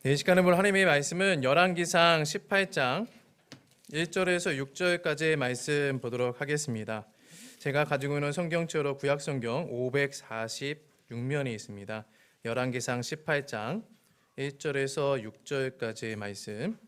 이 시간에 볼 하나님의 말씀은 열왕기상 18장 1절에서 6절까지의 말씀 보도록 하겠습니다. 제가 가지고 있는 성경책으로 구약성경 546면이 있습니다. 열왕기상 18장 1절에서 6절까지의 말씀,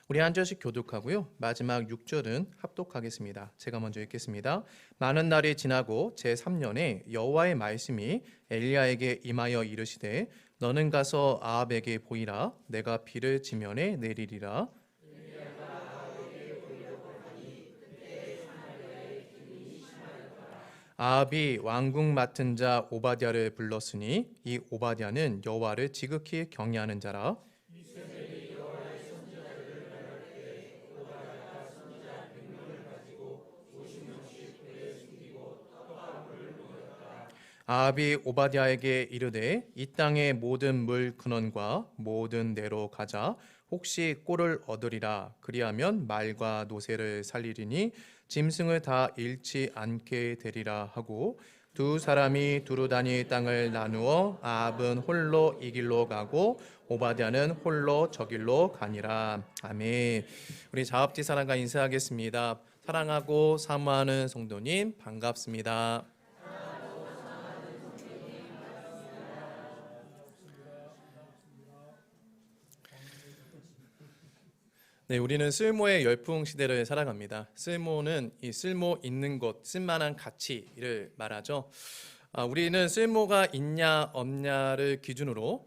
우리 한 절씩 교독하고요, 마지막 6절은 합독하겠습니다. 제가 먼저 읽겠습니다. 많은 날이 지나고 제3년에 여호와의 말씀이 엘리야에게 임하여 이르시되 너는 가서 아합에게 보이라. 내가 비를 지면에 내리리라. 아합이 왕궁 맡은 자 오바댜를 불렀으니 이 오바댜는 여호와를 지극히 경외하는 자라. 아합이 오바댜에게 이르되 이 땅의 모든 물 근원과 모든 내로 가자. 혹시 꼴을 얻으리라. 그리하면 말과 노새를 살리리니 짐승을 다 잃지 않게 되리라 하고, 두 사람이 두루 다니 땅을 나누어 아합은 홀로 이 길로 가고 오바댜는 홀로 저 길로 가니라. 아멘. 우리 자업지 사랑과 인사하겠습니다. 사랑하고 사모하는 성도님 반갑습니다. 네, 우리는 쓸모의 열풍 시대를 살아갑니다. 쓸모는 이 쓸모 있는 것, 쓸만한 가치를 말하죠. 우리는 쓸모가 있냐 없냐를 기준으로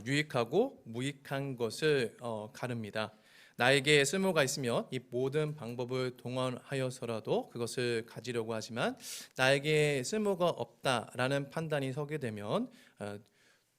유익하고 무익한 것을 가릅니다. 나에게 쓸모가 있으면 이 모든 방법을 동원하여서라도 그것을 가지려고 하지만, 나에게 쓸모가 없다라는 판단이 서게 되면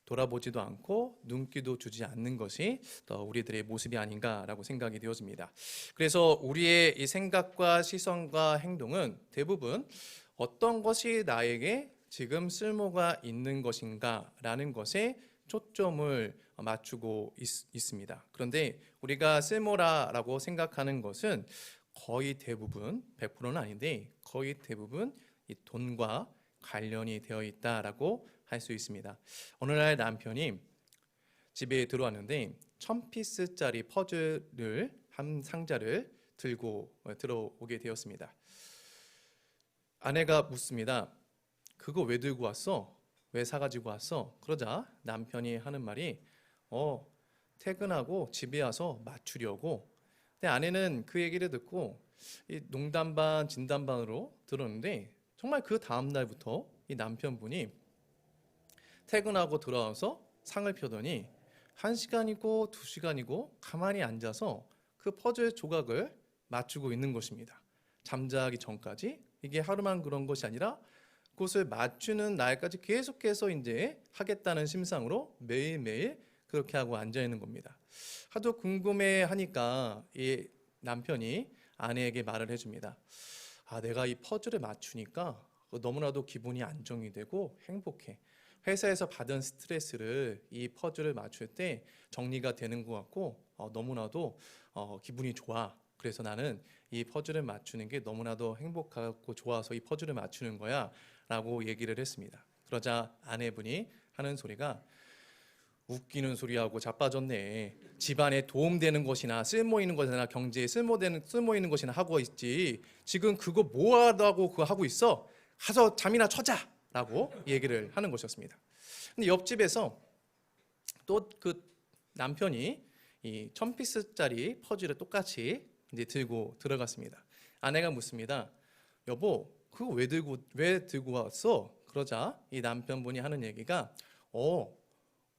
돌아보지도 않고 눈길도 주지 않는 것이 우리들의 모습이 아닌가라고 생각이 되어집니다. 그래서 우리의 이 생각과 시선과 행동은 대부분 어떤 것이 나에게 지금 쓸모가 있는 것인가라는 것에 초점을 맞추고 있습니다. 그런데 우리가 쓸모라고 생각하는 것은 거의 대부분, 100%는 아닌데 거의 대부분 이 돈과 관련이 되어 있다라고 할 수 있습니다. 어느 날 남편이 집에 들어왔는데 1000피스짜리 퍼즐을 한 상자를 들고 들어오게 되었습니다. 아내가 묻습니다. 그거 왜 들고 왔어? 왜 사가지고 왔어? 그러자 남편이 하는 말이 퇴근하고 집에 와서 맞추려고. 근데 아내는 그 얘기를 듣고 이 농담 반 진담 반으로 들었는데, 정말 그 다음 날부터 이 남편분이 퇴근하고 돌아와서 상을 펴더니 1시간이고 2시간이고 가만히 앉아서 그 퍼즐 조각을 맞추고 있는 것입니다. 잠자기 전까지. 이게 하루만 그런 것이 아니라 그것을 맞추는 날까지 계속해서 이제 하겠다는 심상으로 매일매일 그렇게 하고 앉아 있는 겁니다. 하도 궁금해하니까 이 남편이 아내에게 말을 해줍니다. 내가 이 퍼즐을 맞추니까 너무나도 기분이 안정이 되고 행복해. 회사에서 받은 스트레스를 이 퍼즐을 맞출 때 정리가 되는 것 같고 너무나도 기분이 좋아. 그래서 나는 이 퍼즐을 맞추는 게 너무나도 행복하고 좋아서 이 퍼즐을 맞추는 거야 라고 얘기를 했습니다. 그러자 아내분이 하는 소리가, 웃기는 소리하고 자빠졌네. 집안에 도움되는 것이나 쓸모 있는 것이나 경제에 쓸모 있는 것이나 하고 있지, 지금 그거 뭐하다고 그거 하고 있어? 가서 잠이나 쳐자 라고 얘기를 하는 것이었습니다. 근데 옆집에서 또 그 남편이 이 1000피스짜리 퍼즐을 똑같이 이제 들고 들어갔습니다. 아내가 묻습니다. 여보, 그거 왜 들고 왔어? 그러자 이 남편분이 하는 얘기가,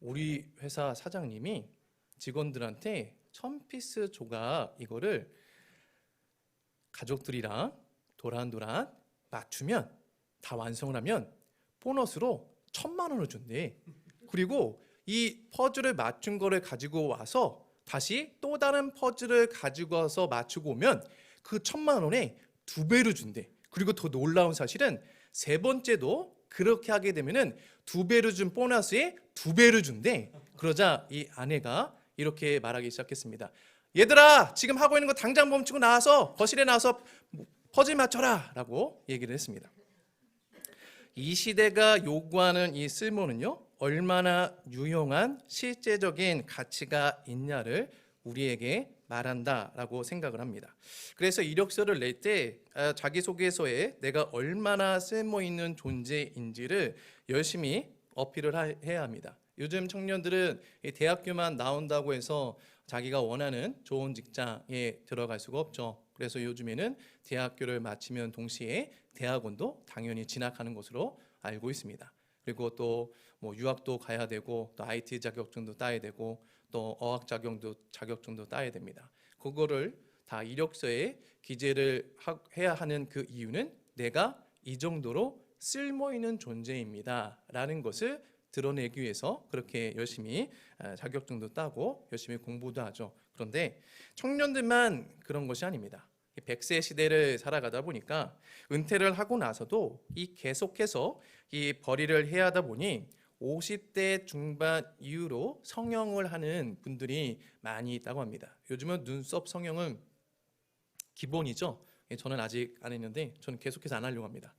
우리 회사 사장님이 직원들한테 1000피스 조각 이거를 가족들이랑 도란도란 맞추면, 다 완성을 하면 보너스로 1000만 원을 준대. 그리고 이 퍼즐을 맞춘 거를 가지고 와서 다시 또 다른 퍼즐을 가지고 와서 맞추고 오면 그 1000만 원에 2배로 준대. 그리고 더 놀라운 사실은 세 번째도 그렇게 하게 되면은 2배로 준 보너스에 2배를 준대. 그러자 이 아내가 이렇게 말하기 시작했습니다. 얘들아, 지금 하고 있는 거 당장 멈추고 나와서 거실에 나와서 퍼즐 맞춰라 라고 얘기를 했습니다. 이 시대가 요구하는 이 쓸모는요, 얼마나 유용한 실제적인 가치가 있냐를 우리에게 말한다라고 생각을 합니다. 그래서 이력서를 낼 때 자기소개서에 내가 얼마나 쓸모있는 존재인지를 열심히 어필을 해야 합니다. 요즘 청년들은 대학교만 나온다고 해서 자기가 원하는 좋은 직장에 들어갈 수가 없죠. 그래서 요즘에는 대학교를 마치면 동시에 대학원도 당연히 진학하는 것으로 알고 있습니다. 그리고 또 뭐 유학도 가야 되고 또 IT 자격증도 따야 되고 또 어학 자격증도 따야 됩니다. 그거를 다 이력서에 기재를 해야 하는 그 이유는 내가 이 정도로 쓸모 있는 존재입니다라는 것을 드러내기 위해서 그렇게 열심히 자격증도 따고 열심히 공부도 하죠. 그런데 청년들만 그런 것이 아닙니다. 100세 시대를 살아가다 보니까 은퇴를 하고 나서도 계속해서 이 벌이를 해야 하다 보니 50대 중반 이후로 성형을 하는 분들이 많이 있다고 합니다. 요즘은 눈썹 성형은 기본이죠. 저는 아직 안 했는데 저는 계속해서 안 하려고 합니다.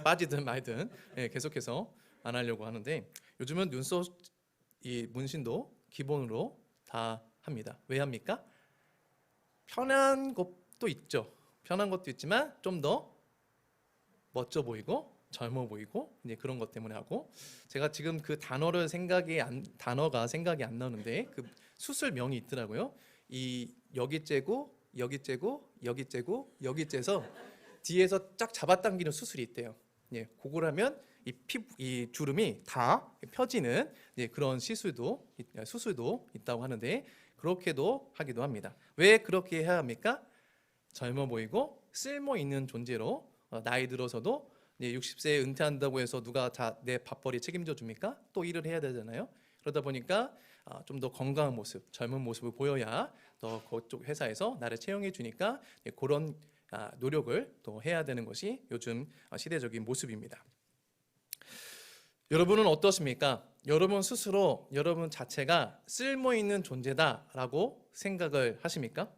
빠지든 말든 계속해서 안 하려고 하는데 요즘은 눈썹 이 문신도 기본으로 다 합니다. 왜 합니까? 편한 것도 있죠. 편한 것도 있지만 좀 더 멋져 보이고 젊어 보이고 이제 그런 것 때문에 하고, 제가 지금 그 단어가 생각이 안 나는데 그 수술명이 있더라고요. 이 여기 째고 여기 째고 여기 째고 여기 째서 뒤에서 쫙 잡아당기는 수술이 있대요. 예, 그걸 하면 이 주름이 다 펴지는 그런 수술도 있다고 하는데 그렇게도 하기도 합니다. 왜 그렇게 해야 합니까? 젊어 보이고 쓸모 있는 존재로 나이 들어서도 60세에 은퇴한다고 해서 누가 다 내 밥벌이 책임져 줍니까? 또 일을 해야 되잖아요. 그러다 보니까 좀 더 건강한 모습, 젊은 모습을 보여야 더 그쪽 회사에서 나를 채용해 주니까 그런 노력을 또 해야 되는 것이 요즘 시대적인 모습입니다. 여러분은 어떠십니까? 여러분 스스로 여러분 자체가 쓸모 있는 존재다라고 생각을 하십니까?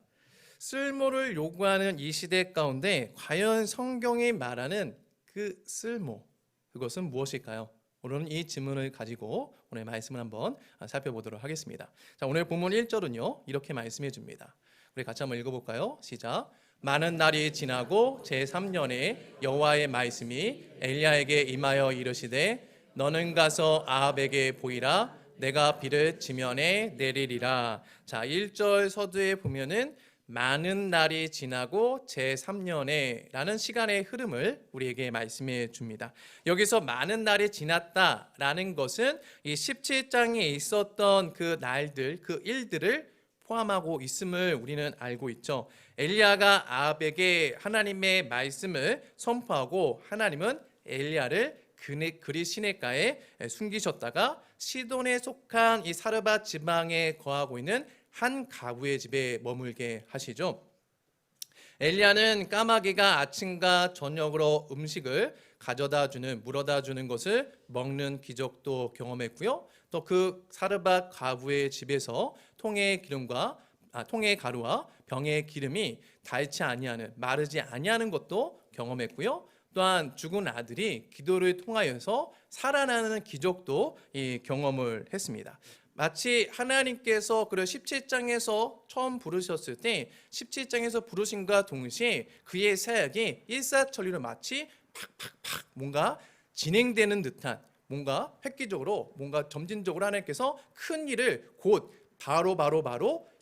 쓸모를 요구하는 이 시대 가운데 과연 성경이 말하는 그 쓸모, 그것은 무엇일까요? 오늘은 이 질문을 가지고 오늘 말씀을 한번 살펴보도록 하겠습니다. 자, 오늘 본문 1절은요 이렇게 말씀해 줍니다. 우리 같이 한번 읽어볼까요? 시작. 많은 날이 지나고 제3년에 여호와의 말씀이 엘리야에게 임하여 이르시되 너는 가서 아합에게 보이라. 내가 비를 지면에 내리리라. 자, 1절 서두에 보면은 많은 날이 지나고 제3년에 라는 시간의 흐름을 우리에게 말씀해 줍니다. 여기서 많은 날이 지났다라는 것은 이 17장에 있었던 그 날들, 그 일들을 포함하고 있음을 우리는 알고 있죠. 엘리야가 아합에게 하나님의 말씀을 선포하고 하나님은 엘리야를 그리 시내가에 숨기셨다가 시돈에 속한 이 사르밧 지방에 거하고 있는 한 가구의 집에 머물게 하시죠. 엘리야는 까마귀가 아침과 저녁으로 음식을 물어다 주는 것을 먹는 기적도 경험했고요. 또 그 사르밧 가구의 집에서 통의 가루와 병의 기름이 마르지 아니하는 것도 경험했고요. 또한 죽은 아들이 기도를 통하여서 살아나는 기적도 경험을 했습니다. 마치 하나님께서 17장에서 처음 부르셨을 때 17장에서 부르심과 동시에 그의 사역이 일사천리로 마치 팍팍팍 뭔가 진행되는 듯한, 뭔가 획기적으로 뭔가 점진적으로 하나님께서 큰 일을 곧 바로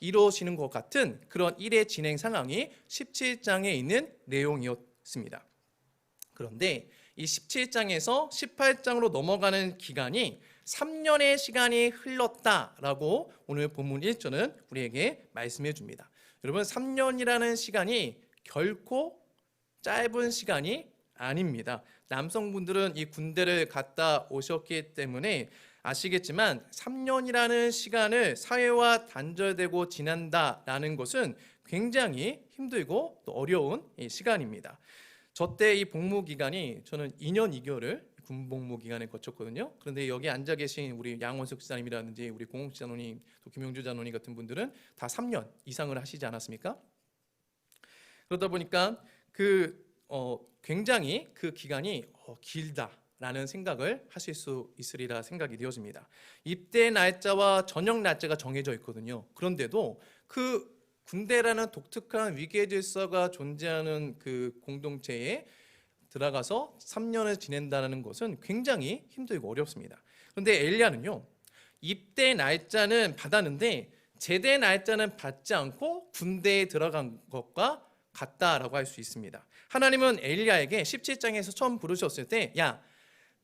이루어지는 것 같은 그런 일의 진행 상황이 17장에 있는 내용이었습니다. 그런데 이 17장에서 18장으로 넘어가는 기간이 3년의 시간이 흘렀다라고 오늘 본문 1절은 우리에게 말씀해 줍니다. 여러분, 3년이라는 시간이 결코 짧은 시간이 아닙니다. 남성분들은 이 군대를 갔다 오셨기 때문에 아시겠지만 3년이라는 시간을 사회와 단절되고 지난다라는 것은 굉장히 힘들고 또 어려운 시간입니다. 저때 이 복무 기간이 저는 2년 2개월을 군 복무 기간에 거쳤거든요. 그런데 여기 앉아 계신 우리 양원숙 지사님이라든지 우리 공홍 지사노님, 또 김용주 자노님 같은 분들은 다 3년 이상을 하시지 않았습니까? 그러다 보니까 굉장히 그 기간이 길다, 라는 생각을 하실 수 있으리라 생각이 되어집니다. 입대 날짜와 전역 날짜가 정해져 있거든요. 그런데도 그 군대라는 독특한 위계 질서가 존재하는 그 공동체에 들어가서 3년을 지낸다는 것은 굉장히 힘들고 어렵습니다. 그런데 엘리야는요, 입대 날짜는 받았는데 제대 날짜는 받지 않고 군대에 들어간 것과 같다라고 할 수 있습니다. 하나님은 엘리야에게 17장에서 처음 부르셨을 때, 야,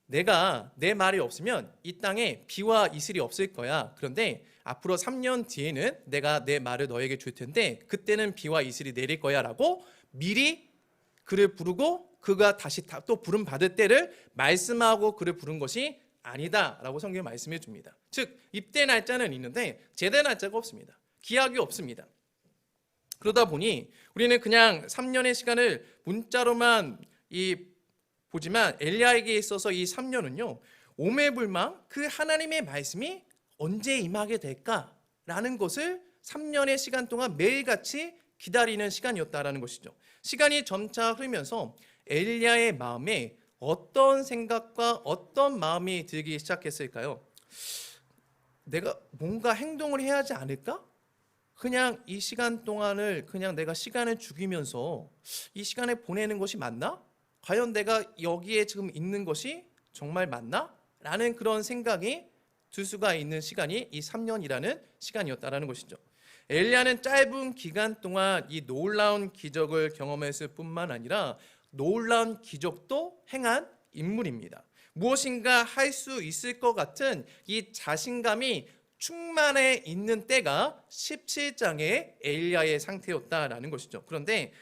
내가 내 말이 없으면 이 땅에 비와 이슬이 없을 거야. 그런데 앞으로 3년 뒤에는 내가 내 말을 너에게 줄 텐데 그때는 비와 이슬이 내릴 거야 라고 미리 그를 부르고 그가 다시 또 부름 받을 때를 말씀하고 그를 부른 것이 아니다 라고 성경이 말씀해 줍니다. 즉 입대 날짜는 있는데 제대 날짜가 없습니다. 기약이 없습니다. 그러다 보니 우리는 그냥 3년의 시간을 문자로만 보지만 엘리야에게 있어서 이 3년은요 오매불망 그 하나님의 말씀이 언제 임하게 될까라는 것을 3년의 시간 동안 매일같이 기다리는 시간이었다라는 것이죠. 시간이 점차 흐르면서 엘리야의 마음에 어떤 생각과 어떤 마음이 들기 시작했을까요? 내가 뭔가 행동을 해야 하지 않을까? 그냥 이 시간 동안을 그냥 내가 시간을 죽이면서 이 시간을 보내는 것이 맞나? 과연 내가 여기에 지금 있는 것이 정말 맞나? 라는 그런 생각이 들 수가 있는 시간이 이 3년이라는 시간이었다라는 것이죠. 엘리야는 짧은 기간 동안 이 놀라운 기적을 경험했을 뿐만 아니라 놀라운 기적도 행한 인물입니다. 무엇인가 할 수 있을 것 같은 이 자신감이 충만해 있는 때가 17장의 엘리야의 상태였다라는 것이죠. 그런데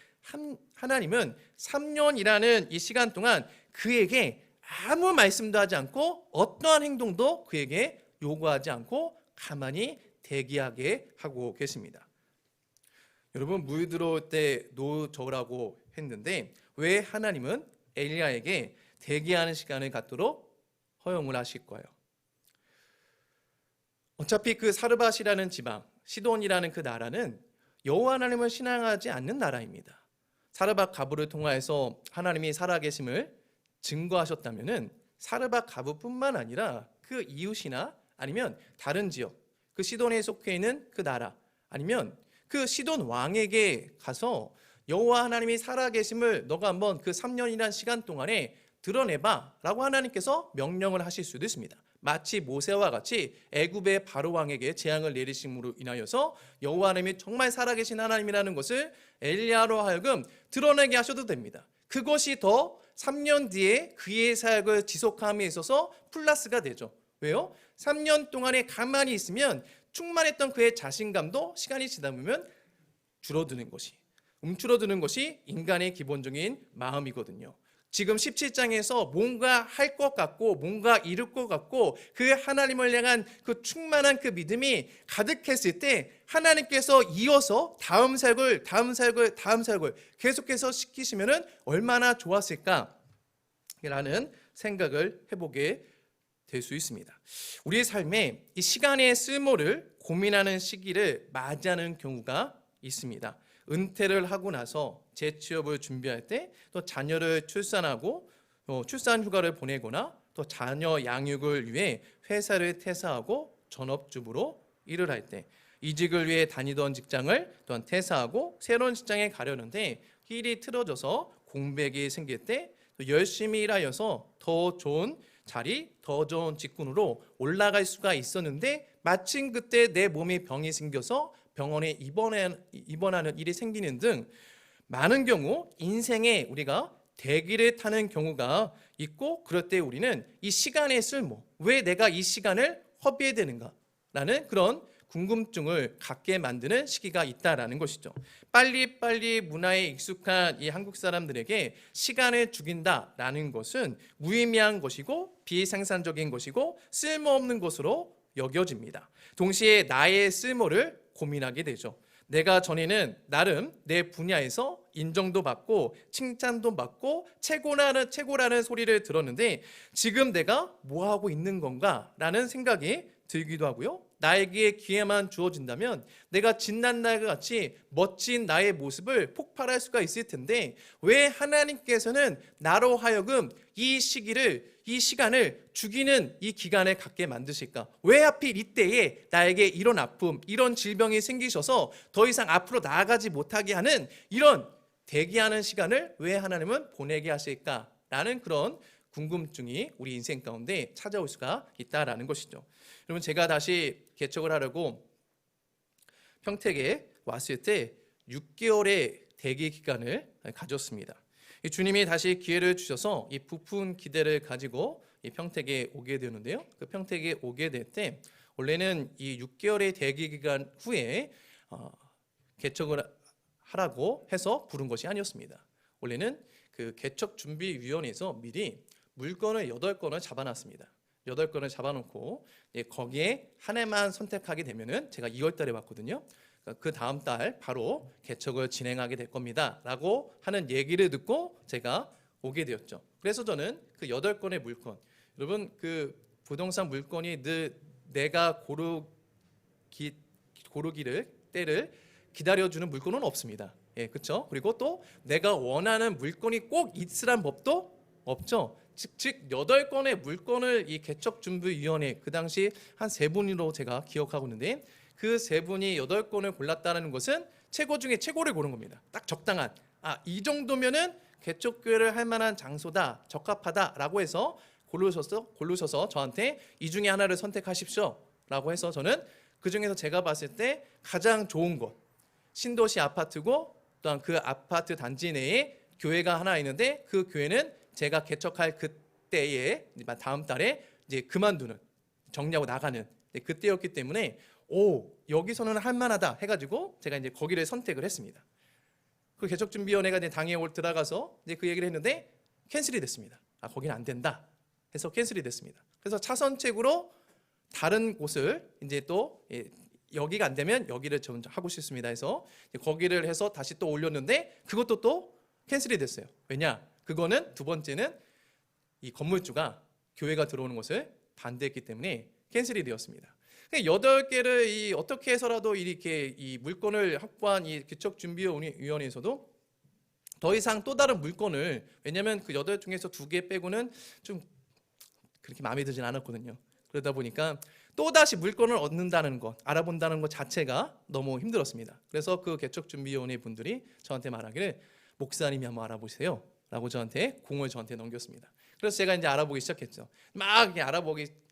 하나님은 3년이라는 이 시간 동안 그에게 아무 말씀도 하지 않고 어떠한 행동도 그에게 요구하지 않고 가만히 대기하게 하고 계십니다. 여러분 물 들어올 때 노저라고 했는데 왜 하나님은 엘리야에게 대기하는 시간을 갖도록 허용을 하실 거예요? 어차피 그 사르밧이라는 지방, 시돈이라는 그 나라는 여호와 하나님을 신앙하지 않는 나라입니다. 사르밧 가부를 통하여서 하나님이 살아계심을 증거하셨다면은 사르밧 가부뿐만 아니라 그 이웃이나 아니면 다른 지역, 그 시돈에 속해 있는 그 나라, 아니면 그 시돈 왕에게 가서 여호와 하나님이 살아계심을 너가 한번 그 3년이라는 시간 동안에 드러내봐라고 하나님께서 명령을 하실 수도 있습니다. 마치 모세와 같이 애굽의 바로 왕에게 재앙을 내리심으로 인하여서 여호와 하나님이 정말 살아계신 하나님이라는 것을 엘리야로 하여금 드러내게 하셔도 됩니다. 그것이 더 3년 뒤에 그의 사역을 지속함에 있어서 플러스가 되죠. 왜요? 3년 동안에 가만히 있으면 충만했던 그의 자신감도 시간이 지나 보면 줄어드는 것이, 움츠러드는 것이 인간의 기본적인 마음이거든요. 지금 17장에서 뭔가 할 것 같고 뭔가 이룰 것 같고 그 하나님을 향한 그 충만한 그 믿음이 가득했을 때 하나님께서 이어서 다음 사역을 계속해서 시키시면 얼마나 좋았을까 라는 생각을 해보게 될 수 있습니다. 우리의 삶에 이 시간의 쓸모를 고민하는 시기를 맞이하는 경우가 있습니다. 은퇴를 하고 나서 재취업을 준비할 때, 또 자녀를 출산하고 출산 휴가를 보내거나 또 자녀 양육을 위해 회사를 퇴사하고 전업주부로 일을 할 때, 이직을 위해 다니던 직장을 또한 퇴사하고 새로운 직장에 가려는데 일이 틀어져서 공백이 생길 때, 또 열심히 일하여서 더 좋은 자리, 더 좋은 직군으로 올라갈 수가 있었는데 마침 그때 내 몸에 병이 생겨서 병원에 입원하는 일이 생기는 등 많은 경우 인생에 우리가 대기를 타는 경우가 있고, 그럴 때 우리는 이 시간의 쓸모, 왜 내가 이 시간을 허비해야 되는가 라는 그런 궁금증을 갖게 만드는 시기가 있다라는 것이죠. 빨리빨리 문화에 익숙한 이 한국 사람들에게 시간을 죽인다라는 것은 무의미한 것이고 비생산적인 것이고 쓸모없는 것으로 여겨집니다. 동시에 나의 쓸모를 고민하게 되죠. 내가 전에는 나름 내 분야에서 인정도 받고 칭찬도 받고 최고라는 소리를 들었는데 지금 내가 뭐 하고 있는 건가 라는 생각이 들기도 하고요. 나에게 기회만 주어진다면 내가 진난날과 같이 멋진 나의 모습을 폭발할 수가 있을 텐데 왜 하나님께서는 나로 하여금 이 시기를, 이 시간을 죽이는 이 기간에 갖게 만드실까? 왜 하필 이때에 나에게 이런 아픔, 이런 질병이 생기셔서 더 이상 앞으로 나아가지 못하게 하는 이런 대기하는 시간을 왜 하나님은 보내게 하실까라는 그런 궁금증이 우리 인생 가운데 찾아올 수가 있다라는 것이죠. 여러분, 제가 다시 개척을 하려고 평택에 왔을 때 6개월의 대기 기간을 가졌습니다. 주님이 다시 기회를 주셔서 이 부푼 기대를 가지고 이 평택에 오게 되는데요. 그 평택에 오게 될 때 원래는 이 6개월의 대기 기간 후에 개척을 하라고 해서 부른 것이 아니었습니다. 원래는 그 개척준비위원회에서 미리 물건을 8건을 잡아놨습니다. 8건을 잡아놓고 거기에 한 해만 선택하게 되면은 제가 2월 달에 왔거든요. 그 다음 달 바로 개척을 진행하게 될 겁니다 라고 하는 얘기를 듣고 제가 오게 되었죠. 그래서 저는 그 8건의 물건, 여러분 그 부동산 물건이 늘 내가 고르기를 때를 기다려주는 물건은 없습니다. 예, 그렇죠? 그리고 또 내가 원하는 물건이 꼭 있으란 법도 없죠. 즉 8건의 물건을 이 개척준비위원회, 그 당시 한 3분으로 제가 기억하고 있는데 그 3분이 8건을 골랐다는 것은 최고 중에 최고를 고른 겁니다. 딱 적당한, 이 정도면은 개척교회를 할 만한 장소다, 적합하다라고 해서 고르셔서 저한테 이 중에 하나를 선택하십시오라고 해서 저는 그 중에서 제가 봤을 때 가장 좋은 곳, 신도시 아파트고 또한 그 아파트 단지 내에 교회가 하나 있는데 그 교회는 제가 개척할 그때에 다음 달에 이제 그만두는, 정리하고 나가는 그때였기 때문에 여기서는 할 만하다 해가지고 제가 이제 거기를 선택을 했습니다. 그 개척준비위원회가 이제 당에 들어가서 이제 그 얘기를 했는데 캔슬이 됐습니다. 거기는 안 된다 해서 캔슬이 됐습니다. 그래서 차선책으로 다른 곳을 이제 또 여기가 안 되면 여기를 좀 하고 싶습니다 해서 거기를 해서 다시 또 올렸는데 그것도 또 캔슬이 됐어요. 왜냐? 그거는 두 번째는 이 건물주가 교회가 들어오는 것을 반대했기 때문에 캔슬이 되었습니다. 8개를 어떻게 해서라도 이렇게 이 물건을 확보한 이 개척준비위원회에서도 더 이상 또 다른 물건을, 왜냐하면 그 8 중에서 2개 빼고는 좀 그렇게 마음에 들진 않았거든요. 그러다 보니까 또다시 물건을 얻는다는 것, 알아본다는 것 자체가 너무 힘들었습니다. 그래서 그 개척준비위원회 분들이 저한테 말하기를 목사님이 한번 알아보세요 라고 공을 저한테 넘겼습니다. 그래서 제가 이제 알아보기 시작했죠. 막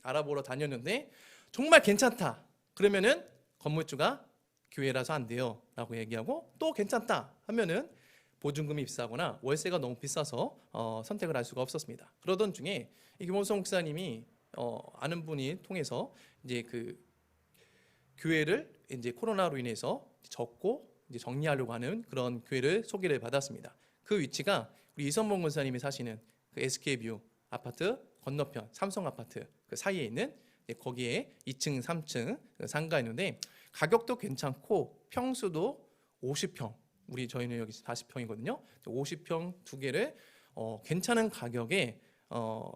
알아보러 다녔는데 정말 괜찮다 그러면은 건물주가 교회라서 안 돼요 라고 얘기하고, 또 괜찮다 하면은 보증금이 비싸거나 월세가 너무 비싸서 선택을 할 수가 없었습니다. 그러던 중에 김원성 목사님이 아는 분이 통해서 이제 그 교회를 이제 코로나로 인해서 접고 이제 정리하려고 하는 그런 교회를 소개를 받았습니다. 그 위치가 우리 이선봉 권사님이 사시는 그 SK뷰 아파트 건너편 삼성 아파트 그 사이에 있는 거기에 2층, 3층 상가가 있는데 가격도 괜찮고 평수도 50평, 저희는 여기 40평이거든요. 50평 2개를 괜찮은 가격에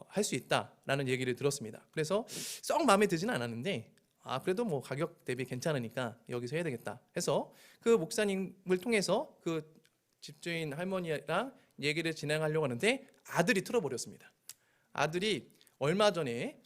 할 수 있다라는 얘기를 들었습니다. 그래서 썩 마음에 드지는 않았는데 그래도 뭐 가격 대비 괜찮으니까 여기서 해야 되겠다 해서 그 목사님을 통해서 그 집주인 할머니랑 얘기를 진행하려고 하는데 아들이 틀어버렸습니다. 아들이 얼마 전에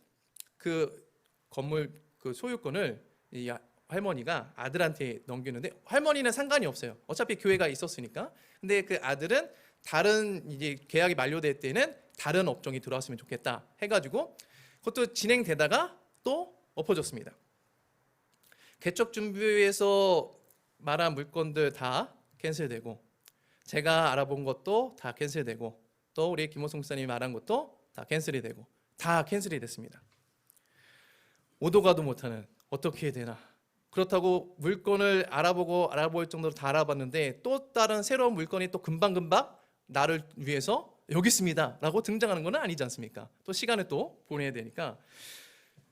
그 건물 그 소유권을 이 할머니가 아들한테 넘기는데 할머니는 상관이 없어요. 어차피 교회가 있었으니까. 근데 그 아들은 다른 이제 계약이 만료될 때는 다른 업종이 들어왔으면 좋겠다 해가지고 그것도 진행되다가 또 엎어졌습니다. 개척준비회에서 말한 물건들 다 캔슬되고 제가 알아본 것도 다 캔슬되고 또 우리 김호성 목사님이 말한 것도 다 캔슬이 되고 다 캔슬이 됐습니다. 오도 가도 못하는, 어떻게 해야 되나. 그렇다고 물건을 알아볼 정도로 다 알아봤는데 또 다른 새로운 물건이 또 금방금방 나를 위해서 여기 있습니다 라고 등장하는 건 아니지 않습니까? 또 시간을 또 보내야 되니까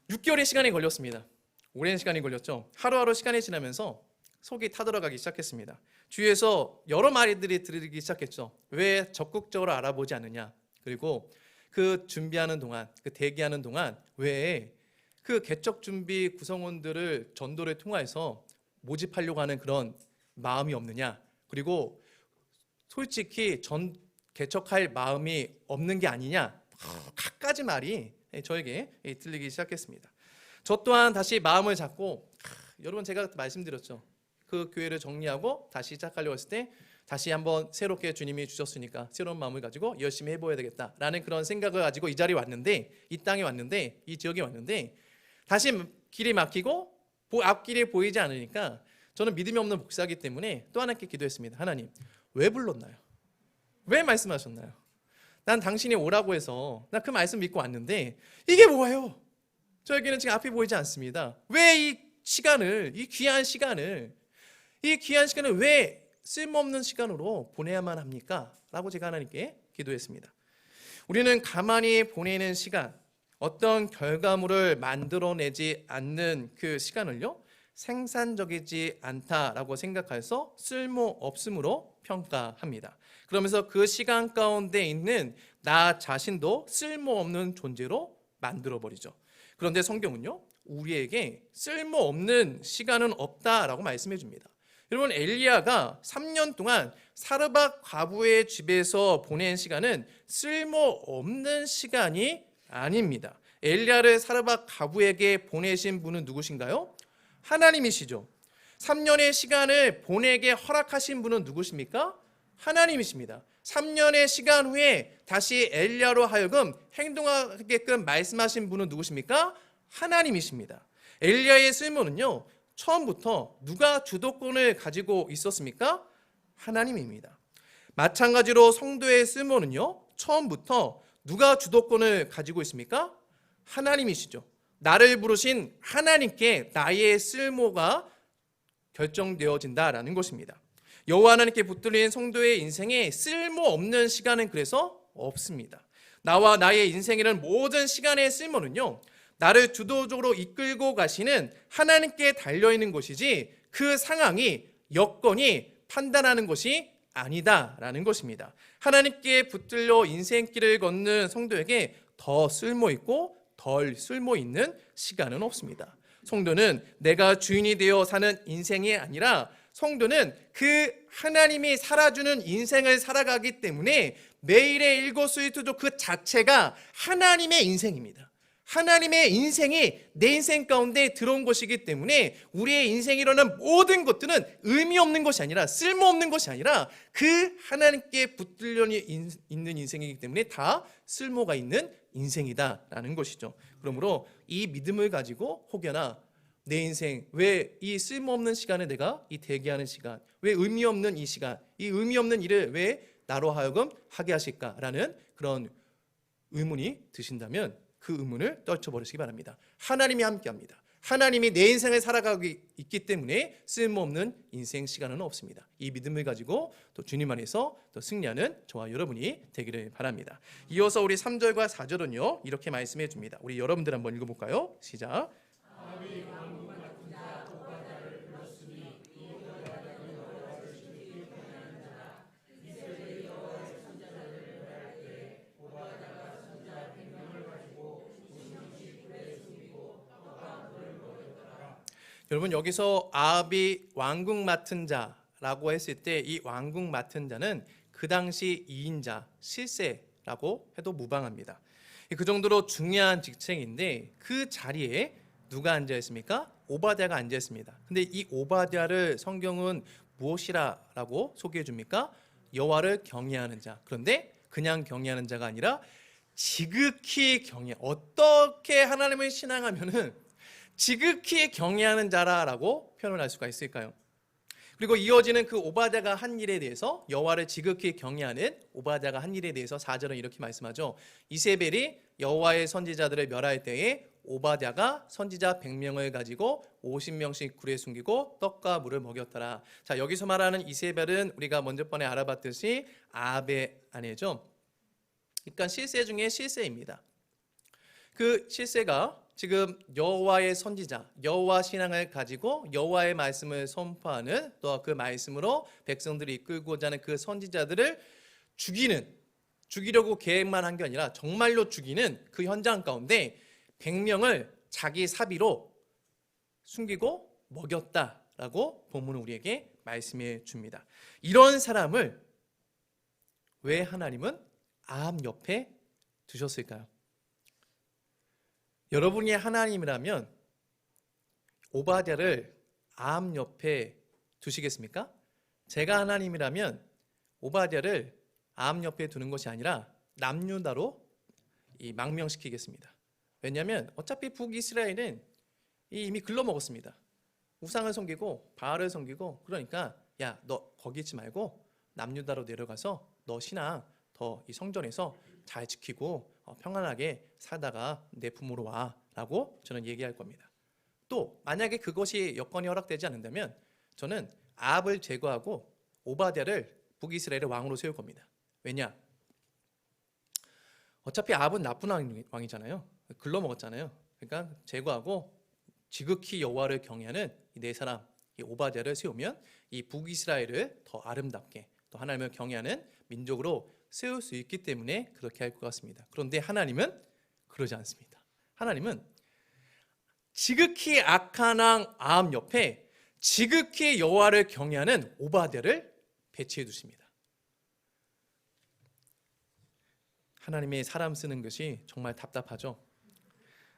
6개월의 시간이 걸렸습니다. 오랜 시간이 걸렸죠. 하루하루 시간이 지나면서 속이 타들어가기 시작했습니다. 주위에서 여러 말들이 들리기 시작했죠. 왜 적극적으로 알아보지 않느냐. 그리고 그 준비하는 동안, 그 대기하는 동안 왜 그 개척 준비 구성원들을 전도를 통해서 모집하려고 하는 그런 마음이 없느냐. 그리고 솔직히 개척할 마음이 없는 게 아니냐. 갖가지 말이 저에게 들리기 시작했습니다. 저 또한 다시 마음을 잡고 여러분 제가 말씀드렸죠. 그 교회를 정리하고 다시 시작하려고 했을 때 다시 한번 새롭게 주님이 주셨으니까 새로운 마음을 가지고 열심히 해보아야 되겠다라는 그런 생각을 가지고 이 자리에 왔는데, 이 땅에 왔는데, 이 지역에 왔는데 다시 길이 막히고 앞길이 보이지 않으니까 저는 믿음이 없는 목사이기 때문에 또 하나님께 기도했습니다. 하나님, 왜 불렀나요? 왜 말씀하셨나요? 난 당신이 오라고 해서 나 그 말씀 믿고 왔는데 이게 뭐예요? 저에게는 지금 앞이 보이지 않습니다. 왜 이 시간을, 이 귀한 시간을 왜 쓸모없는 시간으로 보내야만 합니까? 라고 제가 하나님께 기도했습니다. 우리는 가만히 보내는 시간, 어떤 결과물을 만들어내지 않는 그 시간을요, 생산적이지 않다라고 생각해서 쓸모없음으로 평가합니다. 그러면서 그 시간 가운데 있는 나 자신도 쓸모없는 존재로 만들어버리죠. 그런데 성경은요, 우리에게 쓸모없는 시간은 없다라고 말씀해 줍니다. 여러분, 엘리야가 3년 동안 사르밧 과부의 집에서 보낸 시간은 쓸모없는 시간이 아닙니다. 엘리야를 사르밧 과부에게 보내신 분은 누구신가요? 하나님이시죠. 3년의 시간을 보내게 허락하신 분은 누구십니까? 하나님이십니다. 3년의 시간 후에 다시 엘리야로 하여금 행동하게끔 말씀하신 분은 누구십니까? 하나님이십니다. 엘리야의 쓸모는요, 처음부터 누가 주도권을 가지고 있었습니까? 하나님입니다. 마찬가지로 성도의 쓸모는요, 처음부터 누가 주도권을 가지고 있습니까? 하나님이시죠. 나를 부르신 하나님께 나의 쓸모가 결정되어진다라는 것입니다. 여호와 하나님께 붙들린 성도의 인생에 쓸모없는 시간은 그래서 없습니다. 나와 나의 인생에는 모든 시간의 쓸모는요, 나를 주도적으로 이끌고 가시는 하나님께 달려있는 것이지 그 상황이, 여건이 판단하는 것이 아니다라는 것입니다. 하나님께 붙들려 인생길을 걷는 성도에게 더 쓸모있고 덜 쓸모있는 시간은 없습니다. 성도는 내가 주인이 되어 사는 인생이 아니라 성도는 그 하나님이 살아주는 인생을 살아가기 때문에 매일의 일거수일투족 그 자체가 하나님의 인생입니다. 하나님의 인생이 내 인생 가운데 들어온 것이기 때문에 우리의 인생에 일어난 모든 것들은 의미 없는 것이 아니라, 쓸모없는 것이 아니라 그 하나님께 붙들려 있는 인생이기 때문에 다 쓸모가 있는 인생이다라는 것이죠. 그러므로 이 믿음을 가지고 혹여나 내 인생, 왜 이 쓸모없는 시간에 내가 이 대기하는 시간, 왜 의미 없는 이 시간, 이 의미 없는 일을 왜 나로 하여금 하게 하실까라는 그런 의문이 드신다면 그 의문을 떨쳐버리시기 바랍니다. 하나님이 함께합니다. 하나님이 내 인생을 살아가고 있기 때문에 쓸모없는 인생 시간은 없습니다. 이 믿음을 가지고 또 주님 안에서 또 승리하는 저와 여러분이 되기를 바랍니다. 이어서 우리 3절과 4절은요, 이렇게 말씀해 줍니다. 우리 여러분들 한번 읽어볼까요? 시작. 여러분, 여기서 아합이 왕궁 맡은 자라고 했을 때 이 왕궁 맡은 자는 그 당시 2인자 실세라고 해도 무방합니다. 그 정도로 중요한 직책인데 그 자리에 누가 앉아 있습니까? 오바댜가 앉아 있습니다. 근데 이 오바댜를 성경은 무엇이라고 소개해 줍니까? 여호와를 경외하는 자. 그런데 그냥 경외하는 자가 아니라 지극히 경외. 어떻게 하나님을 신앙하면은 지극히 경외하는 자라고 표현을 할 수가 있을까요? 그리고 이어지는 그 오바댜가 한 일에 대해서, 여호와를 지극히 경외하는 오바댜가 한 일에 대해서 4절은 이렇게 말씀하죠. 이세벨이 여호와의 선지자들을 멸할 때에 오바댜가 선지자 100명을 가지고 50명씩 굴에 숨기고 떡과 물을 먹였더라. 자, 여기서 말하는 이세벨은 우리가 먼저 번에 알아봤듯이 아합의 아내죠. 그러니까 실세 중에 실세입니다. 그 실세가 지금 여호와의 선지자, 여호와 신앙을 가지고 여호와의 말씀을 선포하는, 또 그 말씀으로 백성들이 이끌고자 하는 그 선지자들을 죽이려고 계획만 한 게 아니라 정말로 죽이는 그 현장 가운데 100명을 자기 사비로 숨기고 먹였다라고 본문은 우리에게 말씀해 줍니다. 이런 사람을 왜 하나님은 아합 옆에 두셨을까요? 여러분이 하나님이라면 오바댜를 암 옆에 두시겠습니까? 제가 하나님이라면 오바댜를 암 옆에 두는 것이 아니라 남유다로 망명시키겠습니다. 왜냐하면 어차피 북이스라엘은 이미 글러먹었습니다. 우상을 섬기고 바알을 섬기고, 그러니까 야, 너 거기 있지 말고 남유다로 내려가서 너 신앙 더 이 성전에서 잘 지키고 평안하게 살다가 내 품으로 와라고 저는 얘기할 겁니다. 또 만약에 그것이 여건이 허락되지 않는다면 저는 아합을 제거하고 오바댜를 북이스라엘의 왕으로 세울 겁니다. 왜냐? 어차피 아합은 나쁜 왕이잖아요. 글러먹었잖아요. 그러니까 제거하고 지극히 여호와를 경외하는 이 네 사람, 이 오바댜를 세우면 이 북이스라엘을 더 아름답게, 또 하나님을 경외하는 민족으로 세울 수 있기 때문에 그렇게 할 것 같습니다. 그런데 하나님은 그러지 않습니다. 하나님은 지극히 악한 왕 아합 옆에 지극히 여호와를 경외하는 오바댜를 배치해 두십니다. 하나님의 사람 쓰는 것이 정말 답답하죠.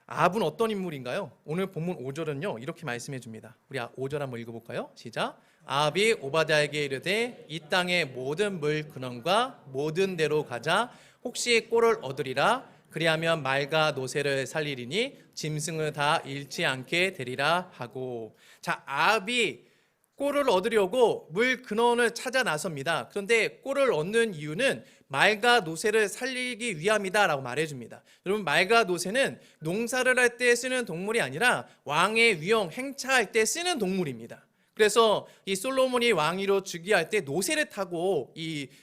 아합은 어떤 인물인가요? 오늘 본문 5절은요 이렇게 말씀해 줍니다. 우리 5절 한번 읽어볼까요? 시작. 아합이 오바댜에게 이르되 이 땅의 모든 물 근원과 모든 데로 가자. 혹시 꼴을 얻으리라. 그리하면 말과 노새를 살리리니 짐승을 다 잃지 않게 되리라 하고. 자, 아합이 꼴을 얻으려고 물 근원을 찾아 나섭니다. 그런데 꼴을 얻는 이유는 말과 노새를 살리기 위함이다라고 말해줍니다. 여러분, 말과 노새는 농사를 할 때 쓰는 동물이 아니라 왕의 위용, 행차할 때 쓰는 동물입니다. 그래서 이 솔로몬이 왕위로 즉위할 때 노새를 타고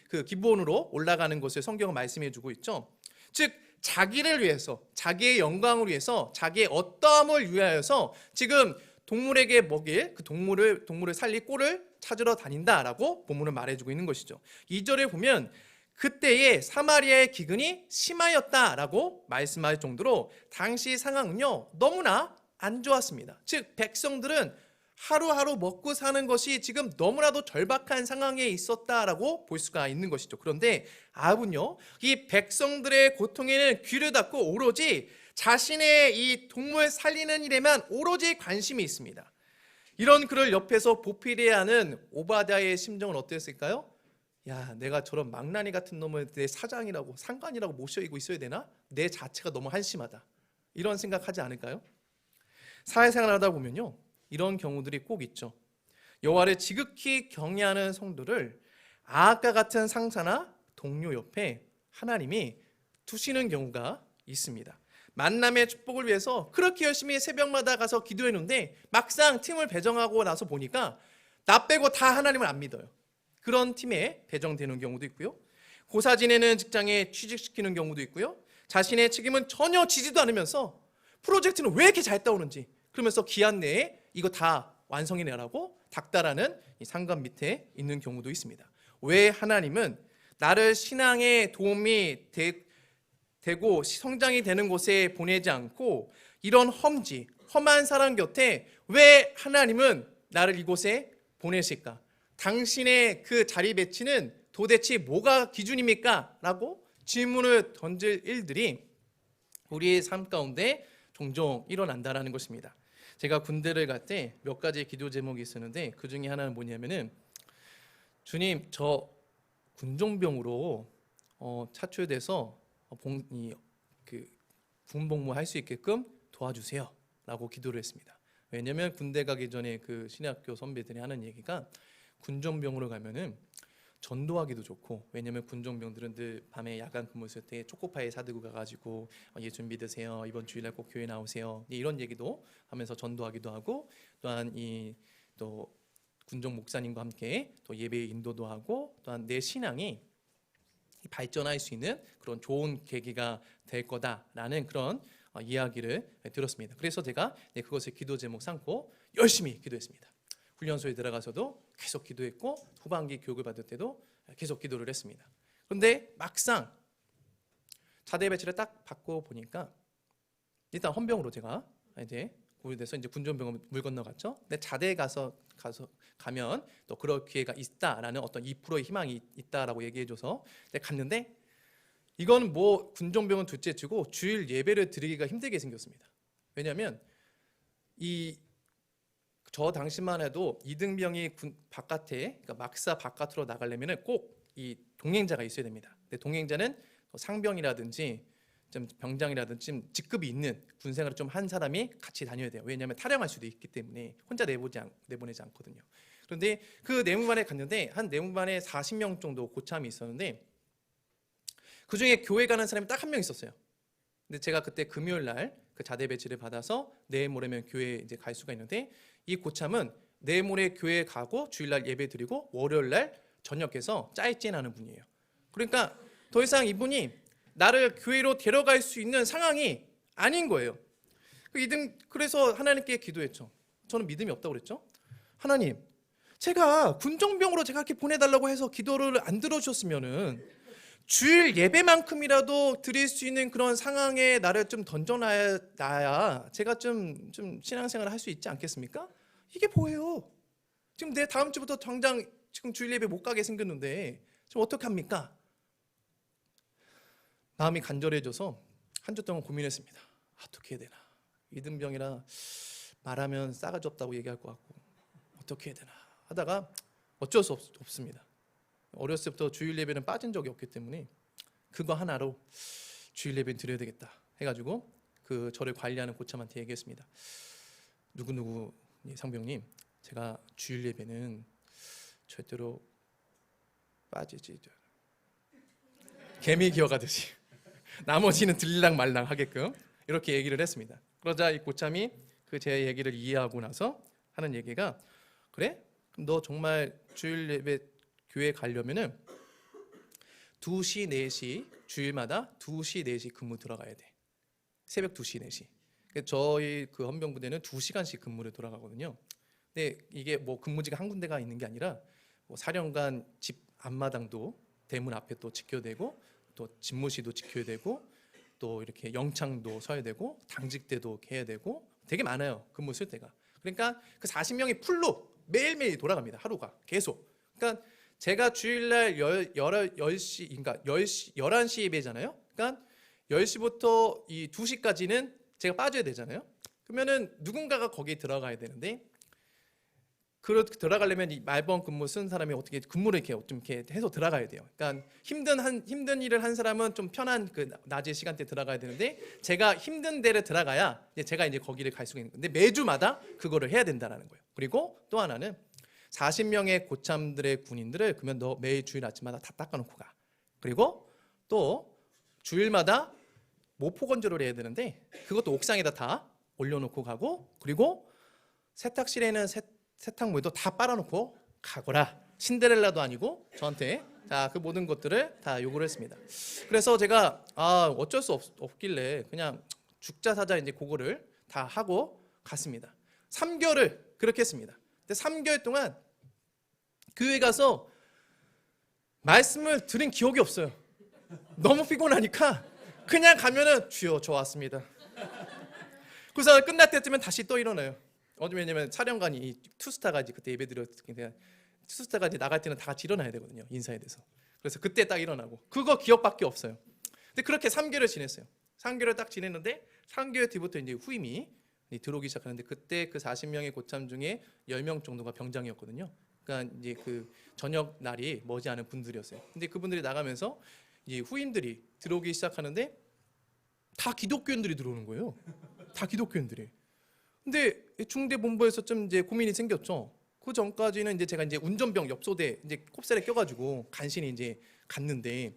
그 기브온으로 올라가는 것을 성경은 말씀해주고 있죠. 즉 자기를 위해서, 자기의 영광을 위해서, 자기의 어떠함을 위하여서 지금 동물에게 먹일 그 동물을 살릴 꼴을 찾으러 다닌다라고 본문은 말해주고 있는 것이죠. 2절에 보면 그때에 사마리아의 기근이 심하였다라고 말씀할 정도로 당시 상황은요 너무나 안 좋았습니다. 즉 백성들은 하루하루 먹고 사는 것이 지금 너무나도 절박한 상황에 있었다라고 볼 수가 있는 것이죠. 그런데 아합은요 이 백성들의 고통에는 귀를 닫고 오로지 자신의 이 동물 살리는 일에만 오로지 관심이 있습니다. 이런 그를 옆에서 보필해하는 오바댜의 심정은 어땠을까요? 야, 내가 저런 망나니 같은 놈을 내 사장이라고 상관이라고 모시고 있어야 되나? 내 자체가 너무 한심하다. 이런 생각하지 않을까요? 사회생활 하다 보면요 이런 경우들이 꼭 있죠. 여호와를 지극히 경외하는 성도를 아합과 같은 상사나 동료 옆에 하나님이 두시는 경우가 있습니다. 만남의 축복을 위해서 그렇게 열심히 새벽마다 가서 기도했는데 막상 팀을 배정하고 나서 보니까 나 빼고 다 하나님을 안 믿어요. 그런 팀에 배정되는 경우도 있고요. 고사 지내는 직장에 취직시키는 경우도 있고요. 자신의 책임은 전혀 지지도 않으면서 프로젝트는 왜 이렇게 잘 따오는지 그러면서 기한 내에 이거 다 완성해내라고 닥달하는 이 상관 밑에 있는 경우도 있습니다. 왜 하나님은 나를 신앙에 도움이 되고 성장이 되는 곳에 보내지 않고 이런 험한 사람 곁에 왜 하나님은 나를 이곳에 보내실까? 당신의 그 자리 배치는 도대체 뭐가 기준입니까? 라고 질문을 던질 일들이 우리의 삶 가운데 종종 일어난다는 것입니다. 제가 군대를 갈 때 몇 가지 기도 제목이 있었는데 그 중에 하나는 뭐냐면은 주님 저 군종병으로 차출돼서 군복무 할 수 있게끔 도와주세요 라고 기도를 했습니다. 왜냐하면 군대 가기 전에 그 신학교 선배들이 하는 얘기가 군종병으로 가면은 전도하기도 좋고, 왜냐면 군종병들은 늘 밤에 야간 근무했을 때 초코파이 사들고 가가지고 예수 믿으세요, 이번 주일날 꼭 교회 나오세요, 이런 얘기도 하면서 전도하기도 하고, 또한 또 군종 목사님과 함께 또 예배 인도도 하고, 또한 내 신앙이 발전할 수 있는 그런 좋은 계기가 될 거다라는 그런 이야기를 들었습니다. 그래서 제가 그것을 기도 제목 삼고 열심히 기도했습니다. 훈련소에 들어가서도 계속 기도했고 후반기 교육을 받을 때도 계속 기도를 했습니다. 그런데 막상 자대 배치를 딱 받고 보니까 일단 헌병으로 제가 이제 구일돼서 이제 군종병을 물 건너갔죠. 근데 자대에 가면 또 그럴 기회가 있다라는 어떤 2%의 희망이 있다라고 얘기해줘서 갔는데 이건 뭐 군종병은 둘째치고 주일 예배를 드리기가 힘들게 생겼습니다. 왜냐하면 이 저 당시만 해도 이등병이 바깥에, 그러니까 막사 바깥으로 나가려면은 꼭 이 동행자가 있어야 됩니다. 근데 동행자는 상병이라든지 좀 병장이라든지 좀 직급이 있는 군생활을 좀 한 사람이 같이 다녀야 돼요. 왜냐하면 탈영할 수도 있기 때문에 혼자 내보내지 않거든요. 그런데 그 내무반에 갔는데 한 내무반에 40명 정도 고참이 있었는데 그 중에 교회 가는 사람이 딱 한 명 있었어요. 근데 제가 그때 금요일 날 그 자대 배치를 받아서 내일 모레면 교회 이제 갈 수가 있는데 이 고참은 내일 모레 교회 가고 주일날 예배 드리고 월요일 날 저녁에서 짜이찐하는 분이에요. 그러니까 더 이상 이분이 나를 교회로 데려갈 수 있는 상황이 아닌 거예요. 그래서 하나님께 기도했죠. 저는 믿음이 없다고 그랬죠. 하나님, 제가 군종병으로 제가 이렇게 보내달라고 해서 기도를 안 들어주셨으면은 주일 예배만큼이라도 드릴 수 있는 그런 상황에 나를 좀 던져놔야 제가 좀 신앙생활을 할 수 있지 않겠습니까? 이게 뭐예요? 지금 내 다음 주부터 당장 지금 주일 예배 못 가게 생겼는데 지금 어떻게 합니까? 마음이 간절해져서 한 주 동안 고민했습니다. 어떻게 해야 되나? 이등병이라 말하면 싸가지 없다고 얘기할 것 같고 어떻게 해야 되나 하다가 어쩔 수 없습니다. 어렸을 때부터 주일 예배는 빠진 적이 없기 때문에 그거 하나로 주일 예배는 드려야 되겠다 해가지고 그 저를 관리하는 고참한테 얘기했습니다. 누구누구 상병님, 제가 주일 예배는 절대로 빠지지 개미 기어가듯이 나머지는 들리랑 말랑 하게끔 이렇게 얘기를 했습니다. 그러자 이 고참이 그 제 얘기를 이해하고 나서 하는 얘기가, 그래? 그럼 너 정말 주일 예배 교회 가려면은 2시, 4시 주일마다 2시, 4시 근무 들어가야 돼. 새벽 2시, 4시. 저희 그 헌병부대는 2시간씩 근무를 돌아가거든요. 근데 이게 뭐 근무지가 한 군데가 있는 게 아니라 뭐 사령관 집 앞마당도 대문 앞에 또 지켜야 되고 또 집무실도 지켜야 되고 또 이렇게 영창도 서야 되고 당직대도 해야 되고 되게 많아요. 근무 쓸 때가. 그러니까 그 40명이 풀로 매일매일 돌아갑니다. 하루가 계속. 그러니까 제가 주일날 10시, 그러니까 10시, 11시 예배잖아요. 그러니까 10시부터 이 2시까지는 제가 빠져야 되잖아요. 그러면은 누군가가 거기에 들어가야 되는데 들어가려면 이 말번 근무 쓴 사람이 어떻게 근무를 이렇게 해서 들어가야 돼요. 그러니까 힘든 일을 한 사람은 좀 편한 그 낮의 시간대에 들어가야 되는데 제가 힘든 데를 들어가야 제가 이제 거기를 갈 수가 있는 건데 매주마다 그거를 해야 된다라는 거예요. 그리고 또 하나는 40명의 고참들의 군인들을 그러면 너 매일 주일 아침마다 다 닦아놓고 가. 그리고 또 주일마다 모포 건조를 해야 되는데 그것도 옥상에다 다 올려놓고 가고 그리고 세탁실에는 세탁물도 다 빨아놓고 가거라. 신데렐라도 아니고 저한테 그 모든 것들을 다 요구를 했습니다. 그래서 제가 어쩔 수 없길래 그냥 죽자 사자 이제 그거를 다 하고 갔습니다. 3개월을 그렇게 했습니다. 근데 3개월 동안 교회 가서 말씀을 들은 기억이 없어요. 너무 피곤하니까 그냥 가면은 주여 저 왔습니다. 그래서 끝날 때쯤엔 다시 또 일어나요. 왜냐면 사령관이 투스타가 이제 그때 예배 드렸는데 투스타가 이제 나갈 때는 다 같이 일어나야 되거든요. 인사에 대해서. 그래서 그때 딱 일어나고 그거 기억밖에 없어요. 근데 그렇게 3개월을 지냈어요. 3개월을 딱 지냈는데 3개월 뒤부터 이제 후임이 들어오기 시작하는데 그때 그 40명의 고참 중에 10명 정도가 병장이었거든요. 그러니까 이제 그 저녁 날이 머지않은 분들이었어요. 근데 그분들이 나가면서 이제 후임들이 들어오기 시작하는데 다 기독교인들이 들어오는 거예요. 다 기독교인들이. 근데 중대 본부에서 좀 이제 고민이 생겼죠. 그 전까지는 이제 제가 이제 운전병 옆소대 이제 kopsel에 껴가지고 간신히 이제 갔는데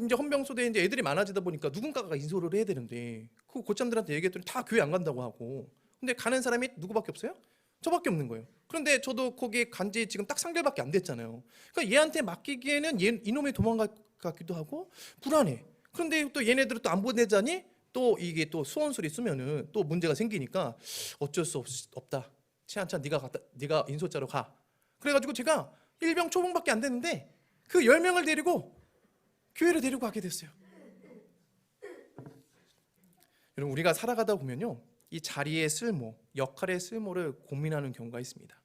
이제 헌병소대에 이제 애들이 많아지다 보니까 누군가가 인솔을 해야 되는데 그 고참들한테 얘기했더니 다 교회 안 간다고 하고 근데 가는 사람이 누구밖에 없어요? 저밖에 없는 거예요. 그런데 저도 거기 간지 지금 딱 3개월밖에 안 됐잖아요. 그러니까 얘한테 맡기기에는 이놈이 도망갈 것 같기도 하고 불안해. 그런데 또 얘네들을 또 안 보내자니 또 이게 또 수원술이 쓰면은 또 문제가 생기니까 어쩔 수 없다. 치안차 네가 인솔자로 가. 그래가지고 제가 일병 초봉밖에 안 됐는데 그 10명을 데리고 교회를 데리고 가게 됐어요. 여러분 우리가 살아가다 보면요 이 자리의 쓸모, 역할의 쓸모를 고민하는 경우가 있습니다.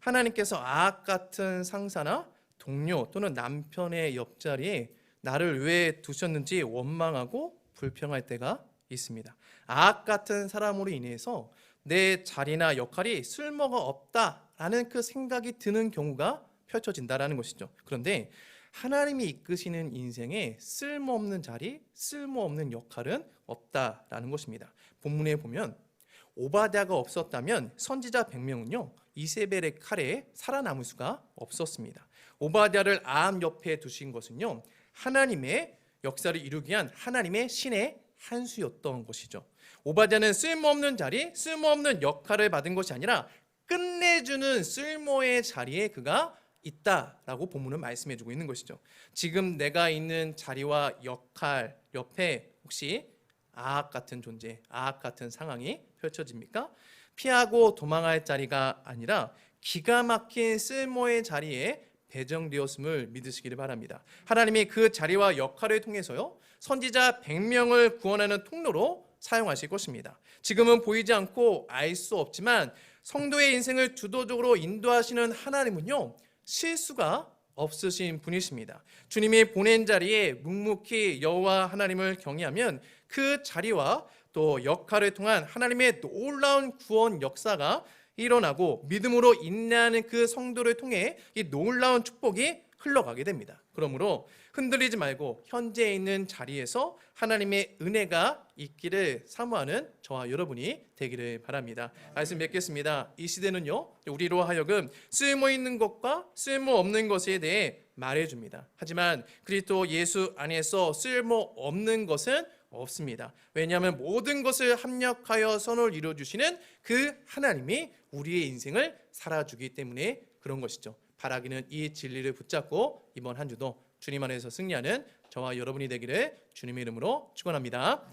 하나님께서 아합 같은 상사나 동료 또는 남편의 옆자리에 나를 왜 두셨는지 원망하고 불평할 때가 있습니다. 악 같은 사람으로 인해서 내 자리나 역할이 쓸모가 없다라는 그 생각이 드는 경우가 펼쳐진다라는 것이죠. 그런데 하나님이 이끄시는 인생에 쓸모없는 자리, 쓸모없는 역할은 없다라는 것입니다. 본문에 보면 오바댜가 없었다면 선지자 100명은요 이세벨의 칼에 살아남을 수가 없었습니다. 오바댜를 암 옆에 두신 것은요 하나님의 역사를 이루기 위한 하나님의 신의 한 수였던 것이죠. 오바댜는 쓸모없는 자리, 쓸모없는 역할을 받은 것이 아니라 끝내주는 쓸모의 자리에 그가 있다라고 본문은 말씀해주고 있는 것이죠. 지금 내가 있는 자리와 역할 옆에 혹시 악 같은 존재, 악 같은 상황이 펼쳐집니까? 피하고 도망할 자리가 아니라 기가 막힌 쓸모의 자리에 배정되었음을 믿으시기를 바랍니다. 하나님이 그 자리와 역할을 통해서요 선지자 100명을 구원하는 통로로 사용하실 것입니다. 지금은 보이지 않고 알 수 없지만 성도의 인생을 주도적으로 인도하시는 하나님은요 실수가 없으신 분이십니다. 주님이 보낸 자리에 묵묵히 여호와 하나님을 경외하면 그 자리와 또 역할을 통한 하나님의 놀라운 구원 역사가 일어나고 믿음으로 인내하는 그 성도를 통해 이 놀라운 축복이 흘러가게 됩니다. 그러므로 흔들리지 말고 현재 있는 자리에서 하나님의 은혜가 있기를 사모하는 저와 여러분이 되기를 바랍니다. 말씀 맺겠습니다. 이 시대는요 우리로 하여금 쓸모 있는 것과 쓸모 없는 것에 대해 말해줍니다. 하지만 그리스도 예수 안에서 쓸모 없는 것은 없습니다. 왜냐하면 모든 것을 합력하여 선을 이루어주시는 그 하나님이 우리의 인생을 살아주기 때문에 그런 것이죠. 바라기는 이 진리를 붙잡고 이번 한 주도 주님 안에서 승리하는 저와 여러분이 되기를 주님의 이름으로 축원합니다.